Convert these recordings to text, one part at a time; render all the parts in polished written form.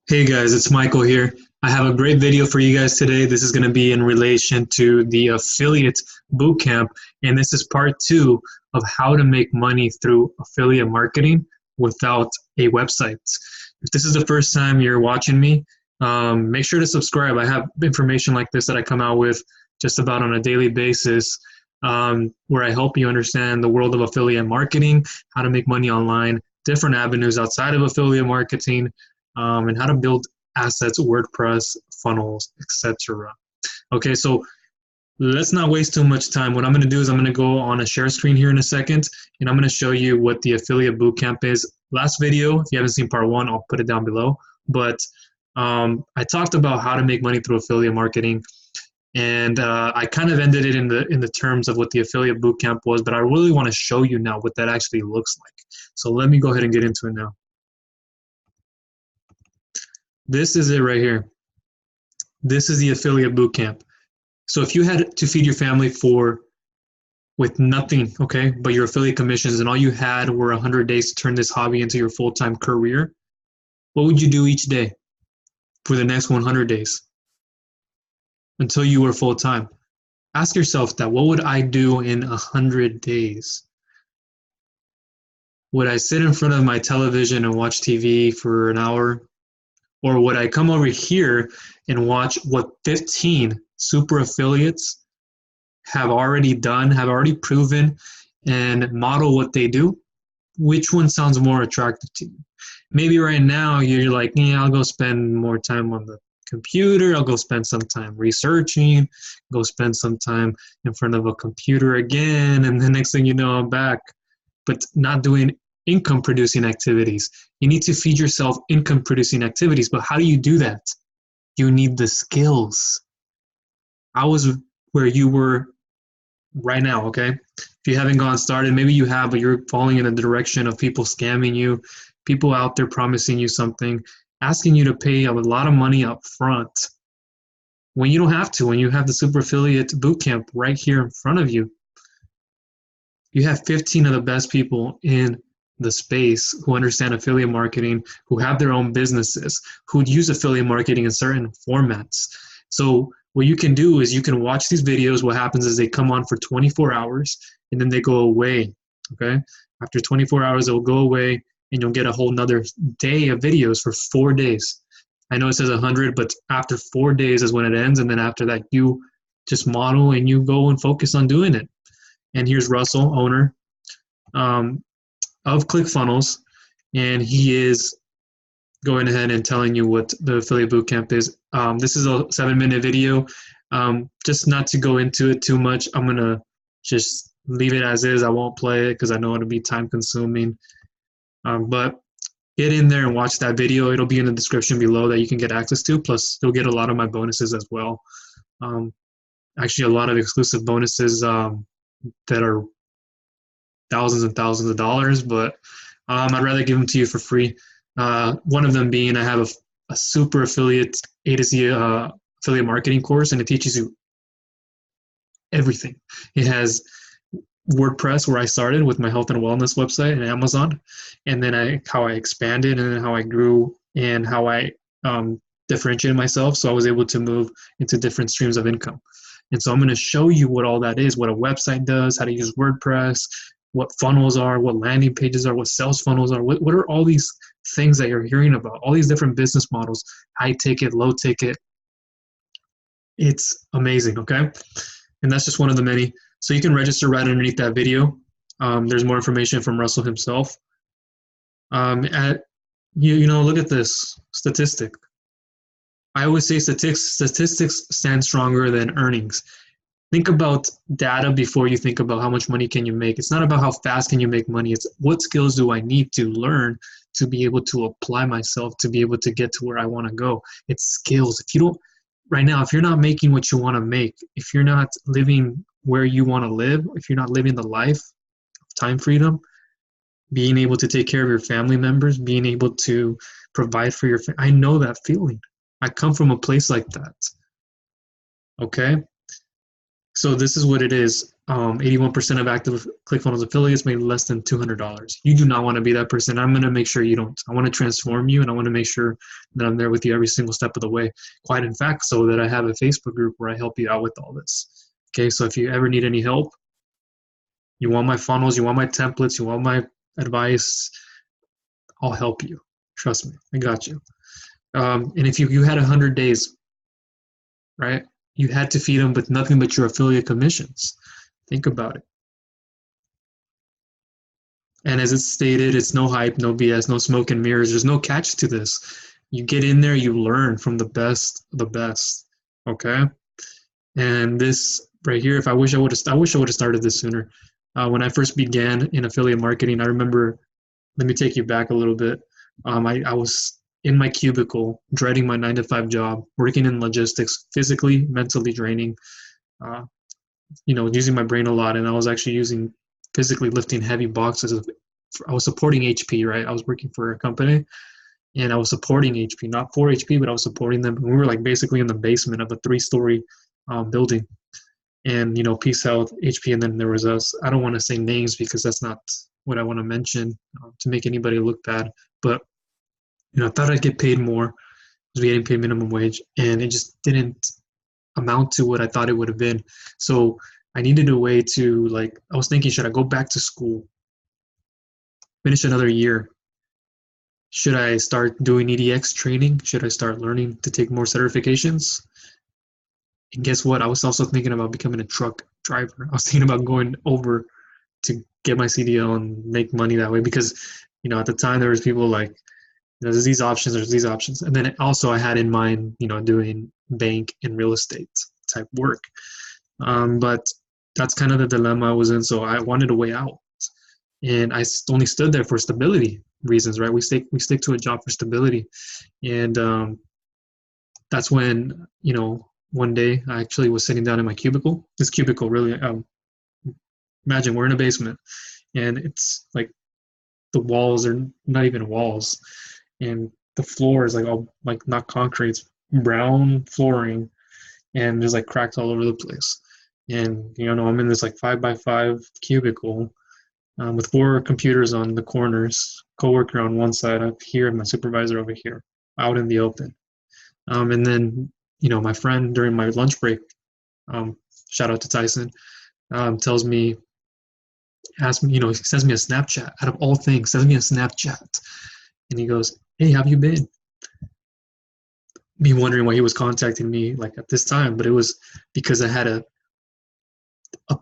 Hey guys, it's Michael here. I have a great video for you guys today. This is going to be in relation to the affiliate bootcamp, and this is part two of how to make money through affiliate marketing without a website. If this is the first time you're watching me, make sure to subscribe. I have information like this that I come out with just about on a daily basis, where I help you understand the world of affiliate marketing, how to make money online, different avenues outside of affiliate marketing, and how to build assets, WordPress, funnels, etc. Okay, so let's not waste too much time. What I'm going to do is I'm going to go on a share screen here in a second, and I'm going to show you what the affiliate bootcamp is. Last video, if you haven't seen part one, I'll put it down below. But I talked about how to make money through affiliate marketing, and I kind of ended it in the terms of what the affiliate bootcamp was. But I really want to show you now what that actually looks like. So let me go ahead and get into it now. This is it right here. This is the affiliate bootcamp. So if you had to feed your family for with nothing, okay, but your affiliate commissions and all you had were 100 days to turn this hobby into your full-time career, what would you do each day for the next 100 days until you were full-time? Ask yourself that. What would I do in 100 days? Would I sit in front of my television and watch TV for an hour? Or would I come over here and watch what 15 super affiliates have already done, have already proven, and model what they do? Which one sounds more attractive to you? Maybe right now you're like, yeah, I'll go spend more time on the computer. I'll go spend some time researching, go spend some time in front of a computer again. And the next thing you know, I'm back, but not doing income producing activities. You need to feed yourself income producing activities. But how do you do that? You need the skills. I was where you were right now, okay? If you haven't gone started, maybe you have, but you're falling in the direction of people scamming you, people out there promising you something, asking you to pay a lot of money up front when you don't have to, when you have the super affiliate bootcamp right here in front of you. You have 15 of the best people in the space who understand affiliate marketing, who have their own businesses, who use affiliate marketing in certain formats. So what you can do is you can watch these videos. What happens is they come on for 24 hours and then they go away. Okay. After 24 hours, they'll go away and you'll get a whole nother day of videos for 4 days. I know it says 100, but after 4 days is when it ends. And then after that, you just model and you go and focus on doing it. And here's Russell, owner of Clickfunnels, and he is going ahead and telling you what the affiliate bootcamp is. This is a 7-minute video. Just not to go into it too much, I'm gonna just leave it as is. I won't play it because I know it'll be time consuming. But get in there and watch that video. It'll be in the description below that you can get access to. Plus, you'll get a lot of my bonuses as well. Actually, a lot of exclusive bonuses that are thousands and thousands of dollars, but I'd rather give them to you for free. One of them being I have a super affiliate A to Z affiliate marketing course, and it teaches you everything. It has WordPress, where I started with my health and wellness website, and Amazon, and then how I expanded, and then how I grew, and how I differentiated myself. So I was able to move into different streams of income. And so I'm going to show you what all that is, what a website does, how to use WordPress, what funnels are, what landing pages are, what sales funnels are, what are all these things that you're hearing about, all these different business models, high ticket, low ticket. It's amazing, okay? And that's just one of the many. So you can register right underneath that video. There's more information from Russell himself. Look at this statistic. I always say statistics stand stronger than earnings. Think about data before you think about how much money can you make. It's not about how fast can you make money. It's what skills do I need to learn to be able to apply myself, to be able to get to where I want to go. It's skills. If you don't, right now, if you're not making what you want to make, if you're not living where you want to live, if you're not living the life of time freedom, being able to take care of your family members, being able to provide for your family, I know that feeling. I come from a place like that. Okay? So this is what it is. 81% of active ClickFunnels affiliates made less than $200. You do not want to be that person. I'm going to make sure you don't. I want to transform you, and I want to make sure that I'm there with you every single step of the way. Quite in fact, so that I have a Facebook group where I help you out with all this. Okay, so if you ever need any help, you want my funnels, you want my templates, you want my advice, I'll help you. Trust me, I got you. And if you had 100 days, right? You had to feed them with nothing but your affiliate commissions. Think about it. And as it's stated, it's no hype, no BS, no smoke and mirrors. There's no catch to this. You get in there, you learn from the best of the best. Okay. And this right here, if I wish I would have started this sooner. When I first began in affiliate marketing, I remember. Let me take you back a little bit. I was in my cubicle, dreading my 9 to 5 job, working in logistics, physically, mentally draining. Uh, using my brain a lot, and I was actually physically lifting heavy boxes. I was supporting HP, right? I was working for a company, and I was supporting HP, not for HP, but I was supporting them. And we were like basically in the basement of a 3-story building. And Peace Health, HP, and then there was us. I don't want to say names because that's not what I want to mention to make anybody look bad. But I thought I'd get paid more. I was getting paid minimum wage, and it just didn't amount to what I thought it would have been. So I needed a way to I was thinking, should I go back to school, finish another year? Should I start doing EDX training? Should I start learning to take more certifications? And guess what? I was also thinking about becoming a truck driver. I was thinking about going over to get my CDL and make money that way because, at the time there was people like, there's these options. And then also I had in mind, doing bank and real estate type work. But that's kind of the dilemma I was in. So I wanted a way out. And I only stood there for stability reasons, right? We stick to a job for stability. And that's when, one day I actually was sitting down in my cubicle. This cubicle really, imagine we're in a basement and it's like the walls are not even walls. And the floor is all not concrete, it's brown flooring, and there's cracks all over the place. And I'm in this 5x5 cubicle with 4 computers on the corners, coworker on one side up here, and my supervisor over here, out in the open. And then my friend during my lunch break, shout out to Tyson, tells me, asks me, he sends me a Snapchat. Out of all things, sends me a Snapchat, and he goes, "Hey, how have you been?" Me wondering why he was contacting me at this time, but it was because I had a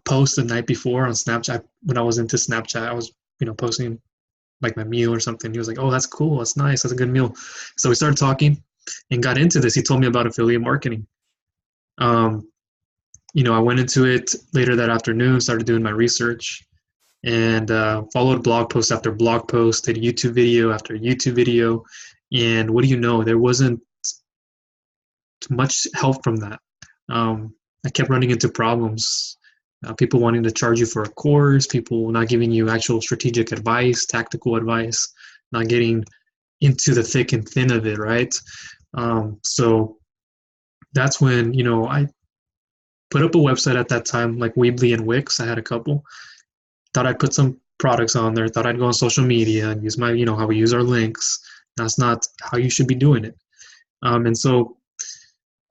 post the night before on Snapchat. When I was into Snapchat, I was posting my meal or something. He was like, "Oh, that's cool, that's nice, that's a good meal." So we started talking and got into this. He told me about affiliate marketing. I went into it later that afternoon, started doing my research, and followed blog post after blog post, did YouTube video after YouTube video. And what do you know? There wasn't much help from that. I kept running into problems. People wanting to charge you for a course, people not giving you actual strategic advice, tactical advice, not getting into the thick and thin of it, right? So that's when, I put up a website at that time, like Weebly and Wix. I had a couple. Thought I'd put some products on there. Thought I'd go on social media and use my, how we use our links. That's not how you should be doing it. And so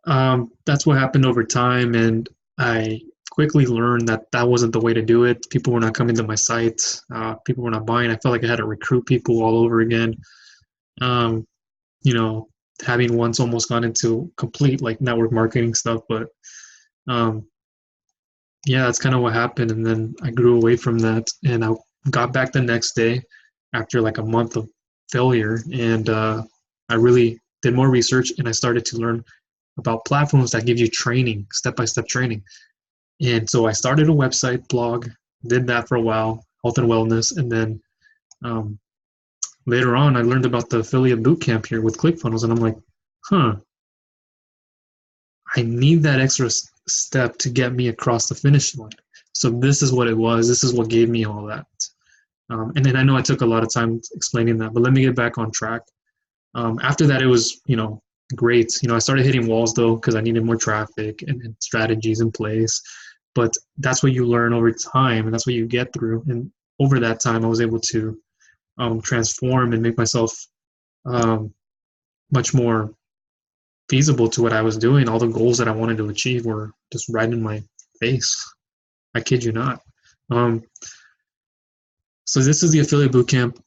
that's what happened over time. And I quickly learned that that wasn't the way to do it. People were not coming to my site. People were not buying. I felt like I had to recruit people all over again. Having once almost gone into complete network marketing stuff, but yeah, that's kind of what happened. And then I grew away from that, and I got back the next day after a month of failure, and I really did more research, and I started to learn about platforms that give you training, step-by-step training. And so I started a website blog, did that for a while, health and wellness, and then later on I learned about the affiliate bootcamp here with Clickfunnels, and I'm like, I need that extra step to get me across the finish line. So this is what it was. This is what gave me all that. And then I know I took a lot of time explaining that, but let me get back on track. After that, it was, great. I started hitting walls though, because I needed more traffic and strategies in place. but that's what you learn over time, and that's what you get through. And over that time, I was able to transform and make myself much more feasible to what I was doing. All the goals that I wanted to achieve were just right in my face. I kid you not. So this is the affiliate bootcamp.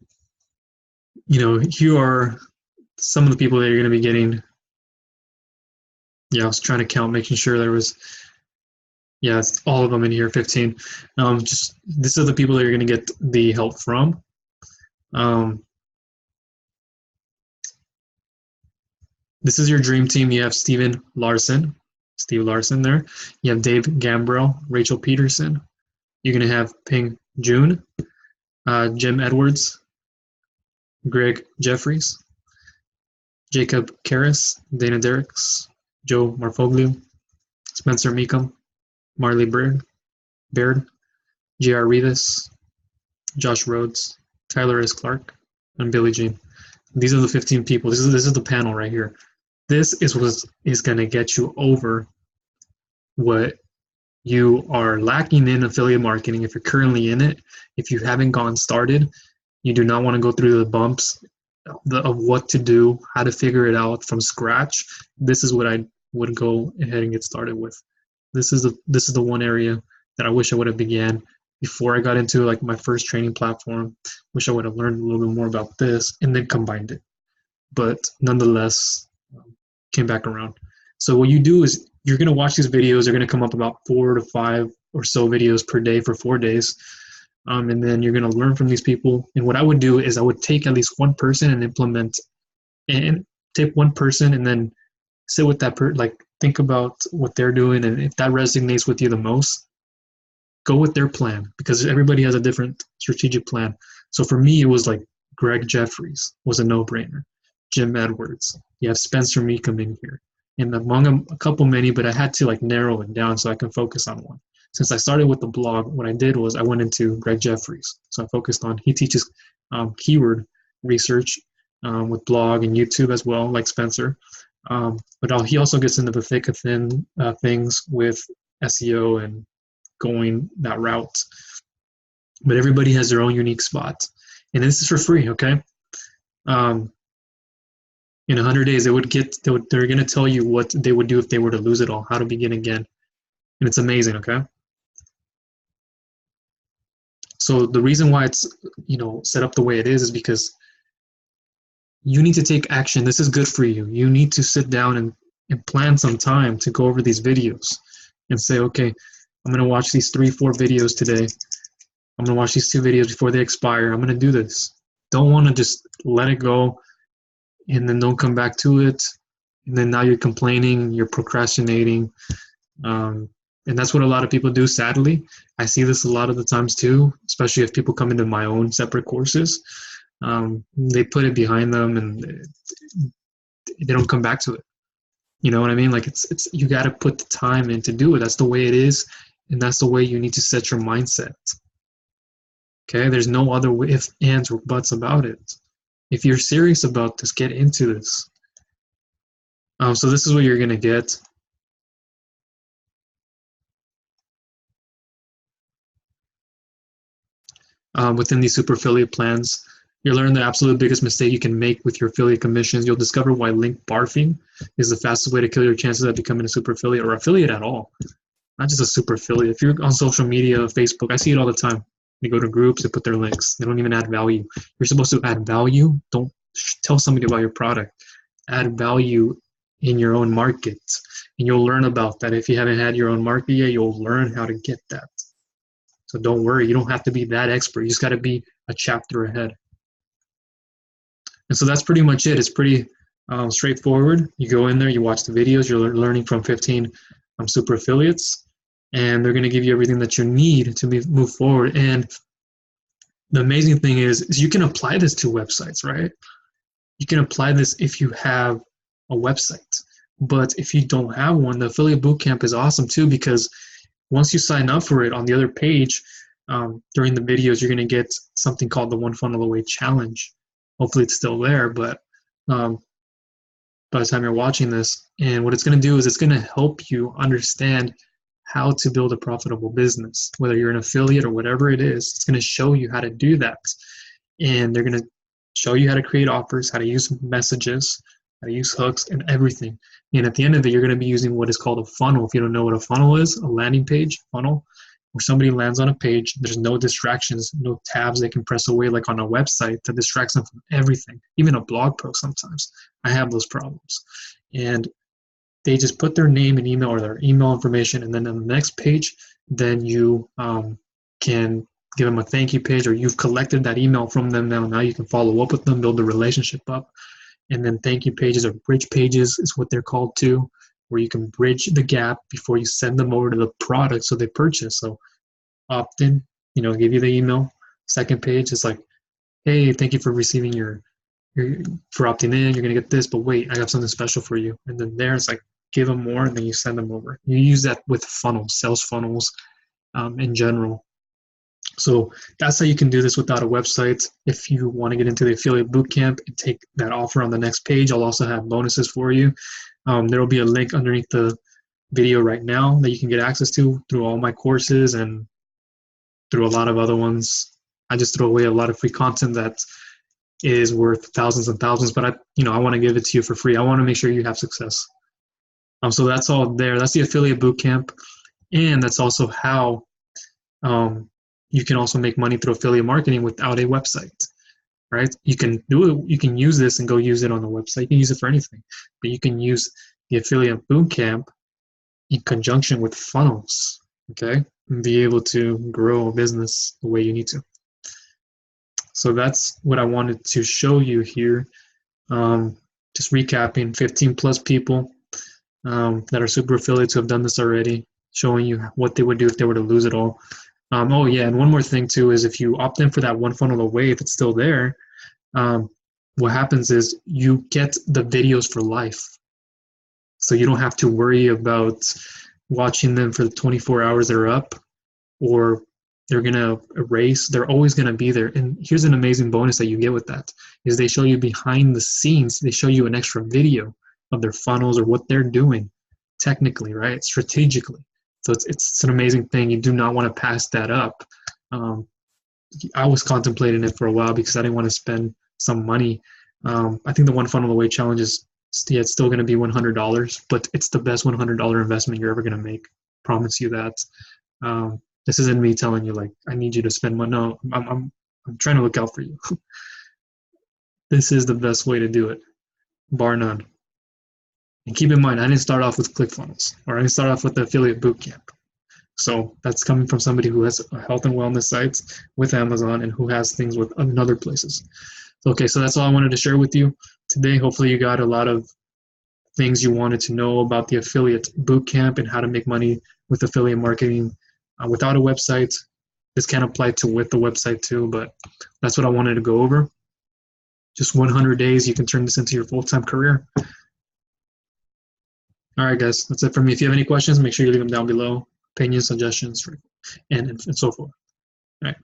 Here are some of the people that you're going to be getting. Yeah, I was trying to count, making sure there was, yeah, it's all of them in here, 15. Just this are the people that you're going to get the help from. This is your dream team. You have Steve Larson there. You have Dave Gambrell, Rachel Peterson. You're going to have Ping June, Jim Edwards, Greg Jeffries, Jacob Karras, Dana Derricks, Joe Marfoglio, Spencer Meekum, Marley Baird, J.R. Rivas, Josh Rhodes, Tyler S. Clark, and Billie Jean. These are the 15 people. This is the panel right here. This is what is going to get you over what you are lacking in affiliate marketing. If you're currently in it, if you haven't gone started, you do not want to go through the bumps of what to do, how to figure it out from scratch. This is what I would go ahead and get started with. This is the one area that I wish I would have began before I got into like my first training platform. Wish I would have learned a little bit more about this and then combined it. But nonetheless, came back around. So what you do is you're going to watch these videos. They're going to come up about 4 to 5 or so videos per day for 4 days. And then you're going to learn from these people. And what I would do is I would take at least one person and implement, and take one person and then sit with that person, like think about what they're doing. And if that resonates with you the most, go with their plan, because everybody has a different strategic plan. So for me, it was like Greg Jeffries was a no-brainer. Jim Edwards. You have Spencer Meekum in here. And among a couple many, but I had to like narrow it down so I can focus on one. Since I started with the blog, what I did was I went into Greg Jeffries. So I focused on, he teaches keyword research with blog and YouTube as well, like Spencer. But he also gets into the thick of things with SEO and going that route. But everybody has their own unique spot. And this is for free, okay? In 100 days, they're going to tell you what they would do if they were to lose it all, how to begin again. And it's amazing, okay? So the reason why it's, set up the way it is because you need to take action. This is good for you. You need to sit down and plan some time to go over these videos and say, okay, I'm going to watch these 3-4 videos today. I'm going to watch these 2 videos before they expire. I'm going to do this. Don't want to just let it go and then don't come back to it. And then now you're complaining, you're procrastinating. And that's what a lot of people do, sadly. I see this a lot of the times too, especially if people come into my own separate courses. They put it behind them and they don't come back to it. You know what I mean? Like it's you got to put the time in to do it. That's the way it is. And that's the way you need to set your mindset. Okay? There's no other way, ifs, ands, or buts about it. If you're serious about this, get into this. So this is what you're going to get. Within these super affiliate plans, you'll learn the absolute biggest mistake you can make with your affiliate commissions. You'll discover why link barfing is the fastest way to kill your chances of becoming a super affiliate or affiliate at all. Not just a super affiliate. If you're on social media, Facebook, I see it all the time. They go to groups, they put their links. They don't even add value. You're supposed to add value. Don't tell somebody about your product. Add value in your own market. And you'll learn about that. If you haven't had your own market yet, you'll learn how to get that. So don't worry. You don't have to be that expert. You just got to be a chapter ahead. And so that's pretty much it. It's pretty straightforward. You go in there, you watch the videos, you're learning from 15 super affiliates, and they're going to give you everything that you need to move forward. And the amazing thing is you can apply this to websites, right? You can apply this if you have a website. But if you don't have one, the Affiliate Bootcamp is awesome too, because once you sign up for it on the other page, during the videos, you're going to get something called the One Funnel Away Challenge. Hopefully it's still there, but by the time you're watching this, and what it's going to do is it's going to help you understand how to build a profitable business. Whether you're an affiliate or whatever it is, it's going to show you how to do that. And they're going to show you how to create offers, how to use messages, how to use hooks, and everything. And at the end of it, you're going to be using what is called a funnel. If you don't know what a funnel is, a landing page funnel, where somebody lands on a page, there's no distractions, no tabs they can press away like on a website that distracts them from everything, even a blog post sometimes. I have those problems. And they just put their name and email or their email information, and then on the next page, then you can give them a thank you page, or you've collected that email from them now. Now you can follow up with them, build the relationship up. And then thank you pages or bridge pages is what they're called too, where you can bridge the gap before you send them over to the product so they purchase. So opt in, give you the email. Second page is like, hey, thank you for receiving for opting in, you're going to get this, but wait, I have something special for you. And then there it's like, give them more, and then you send them over. You use that with funnels, sales funnels in general. So that's how you can do this without a website. If you want to get into the affiliate bootcamp and take that offer on the next page, I'll also have bonuses for you. There will be a link underneath the video right now that you can get access to through all my courses and through a lot of other ones. I just throw away a lot of free content that is worth thousands and thousands, but I want to give it to you for free. I want to make sure you have success. So that's all there. That's the affiliate bootcamp, and that's also how you can also make money through affiliate marketing without a website, right? You can do it. You can use this and go use it on the website. You can use it for anything, but you can use the affiliate bootcamp in conjunction with funnels, okay, and be able to grow a business the way you need to. So that's what I wanted to show you here. Just recapping, 15 plus people that are super affiliates who have done this already, showing you what they would do if they were to lose it all. Oh yeah, and one more thing too is if you opt in for that one funnel away, if it's still there, what happens is you get the videos for life. So you don't have to worry about watching them for the 24 hours they're up, or they're going to erase. They're always going to be there. And here's an amazing bonus that you get with that is they show you behind the scenes. They show you an extra video of their funnels or what they're doing technically, right? Strategically. So it's an amazing thing. You do not want to pass that up. I was contemplating it for a while because I didn't want to spend some money. I think the one funnel away challenge is it's still going to be $100, but it's the best $100 investment you're ever going to make. Promise you that. This isn't me telling you like I need you to spend money. No, I'm trying to look out for you. This is the best way to do it, bar none. And keep in mind, I didn't start off with Clickfunnels, or I didn't start off with the affiliate bootcamp. So that's coming from somebody who has health and wellness sites with Amazon and who has things with other places. Okay, so that's all I wanted to share with you today. Hopefully you got a lot of things you wanted to know about the affiliate bootcamp and how to make money with affiliate marketing without a website. This can apply to with the website too, but that's what I wanted to go over. Just 100 days, you can turn this into your full-time career. All right, guys, that's it for me. If you have any questions, make sure you leave them down below. Opinions, suggestions, and so forth. All right.